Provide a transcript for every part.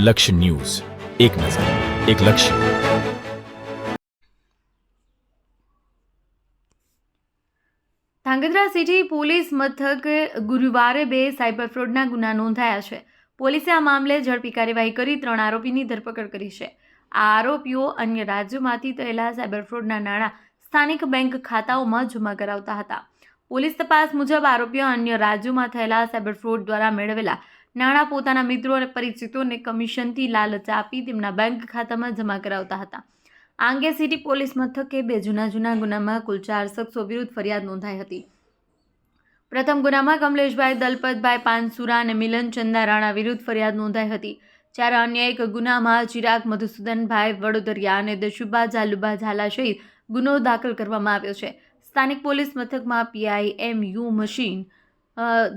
લક્ષ્ય ન્યૂઝ, એક નજર, એક લક્ષ્ય. ધાંગધ્રા સિટી પોલીસ મથક ગુરુવારે 2 સાયબર ફ્રોડના ગુના નોંધાયા છે. પોલીસે આ મામલે ઝડપી કાર્યવાહી કરી 3 આરોપીની ધરપકડ કરી છે. આ આરોપીઓ અન્ય રાજ્યોમાંથી થયેલા સાયબર ફ્રોડના નાણાં સ્થાનિક બેંક ખાતાઓમાં જમા કરાવતા હતા. પોલીસ તપાસ મુજબ આરોપીઓ અન્ય રાજ્યોમાં થયેલા સાયબર ફ્રોડ દ્વારા મેળવેલા નાણાં પોતાના મિત્રો અને પરિચિતોને કમિશનથી લાલચ આપી તેમના બેંક ખાતામાં જમા કરાવતા હતા. આ અંગે સિટી પોલીસ મથકે 2 જૂના ગુનામાં કુલ 4 શખ્સો વિરુદ્ધ ફરિયાદ નોંધાઈ હતી. પ્રથમ ગુનામાં કમલેશભાઈ દલપતભાઈ પાનસુરા અને મિલન ચંદા રાણા વિરુદ્ધ ફરિયાદ નોંધાઈ હતી, જ્યારે અન્ય એક ગુનામાં ચિરાગ મધુસૂદનભાઈ વડોદરિયા અને દશુભા ઝાલુભા ઝાલા સહિત ગુનો દાખલ કરવામાં આવ્યો છે. સ્થાનિક પોલીસ મથકમાં PIMU મશીન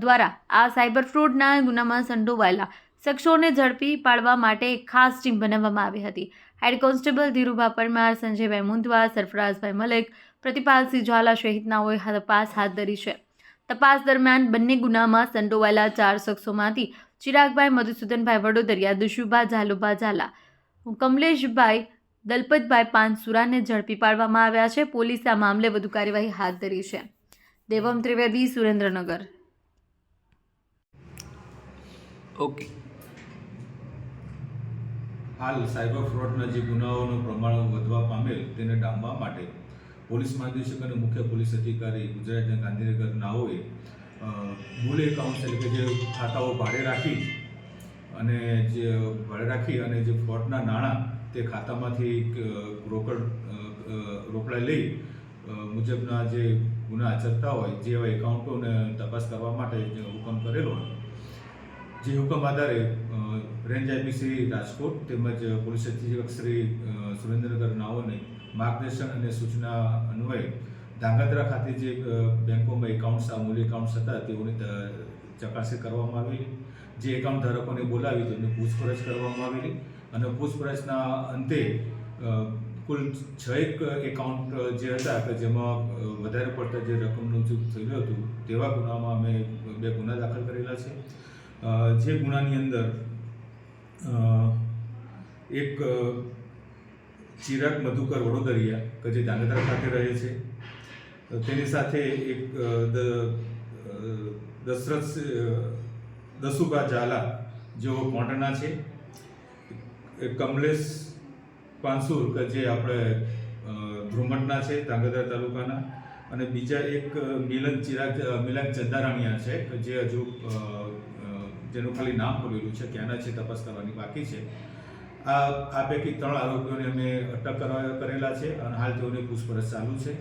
દ્વારા આ સાયબર ફ્રોડના ગુનામાં સંડોવાયેલા શખ્સોને ઝડપી પાડવા માટે એક ખાસ ટીમ બનાવવામાં આવી હતી. હેડ કોન્સ્ટેબલ ધીરુભા પરમાર, સંજયભાઈ મુંદવા, સરફરાઝભાઈ મલિક, પ્રતિપાલસિંહ ઝાલા સહિતનાઓએ તપાસ હાથ ધરી છે. તપાસ દરમિયાન બંને ગુનામાં સંડોવાયેલા 4 શખ્સોમાંથી ચિરાગભાઈ મધુસૂદનભાઈ વડોદરિયા, દશુભા ઝાલુભા ઝાલા, કમલેશભાઈ દલપતભાઈ પાનસુરાને ઝડપી પાડવામાં આવ્યા છે. પોલીસે આ મામલે વધુ કાર્યવાહી હાથ ધરી છે. દેવમ ત્રિવેદી, સુરેન્દ્રનગર. ઓકે. હાલ સાયબર ફ્રોડના જે ગુનાઓનું પ્રમાણ વધવા પામેલ તેને ડામવા માટે પોલીસ મહાનિદેશક અને મુખ્ય પોલીસ અધિકારી ગુજરાતના ગાંધીનગર નાઓએ મૂળ એકાઉન્ટ એટલે કે જે ખાતાઓ ભાડે રાખી અને જે ફ્રોડના નાણાં તે ખાતામાંથી રોકડા લઈ મુજબના જે ગુના આચરતા હોય જેવા એકાઉન્ટોને તપાસ કરવા માટે જે હુકમ કરેલો જે હુકમ આધારે રેન્જ આઈપી શ્રી રાજકોટ તેમજ પોલીસ અધિક્ષક શ્રી સુરેન્દ્રનગર નાઓને માર્ગદર્શન અને સૂચના અન્વયે ધાંગધ્રા ખાતે જે બેંકોમાં એકાઉન્ટ્સ મૂલ્ય એકાઉન્ટ્સ હતા તેઓની ચકાસણી કરવામાં આવેલી. જે એકાઉન્ટ ધારકોને બોલાવી તેમને પૂછપરછ કરવામાં આવેલી અને પૂછપરછના અંતે કુલ 6 એકાઉન્ટ જે હતા કે જેમાં વધારે પડતા જે રકમનું ચૂક થયેલું હતું તેવા ગુનામાં અમે 2 ગુના દાખલ કરેલા છે. જે ગુનાની અંદર એક ચિરાગ મધુકર વડોદરિયા કે જે ધાંગધ્રા ખાતે રહે છે, તેની સાથે એક દશુભા ઝાલા જેઓ કોંટના છે, એક કમલેશ પાનસુર કે જે આપણે ધ્રુમટના છે ધાંગધ્રા તાલુકાના, અને બીજા એક મિલન ચંદારાણીયા છે કે જે હજુ જેનું ખાલી નામ ખોલેલું છે, ક્યાંના છે તપાસ કરવાની બાકી છે. આ પૈકી 3 આરોપીઓને અમે અટક કરેલા છે અને હાલ તેઓની પૂછપરછ ચાલુ છે.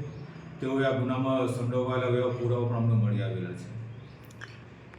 તેઓએ આ ગુનામાં સંડોવાયેલા એવા પુરાવા પણ અમને મળી આવેલા છે.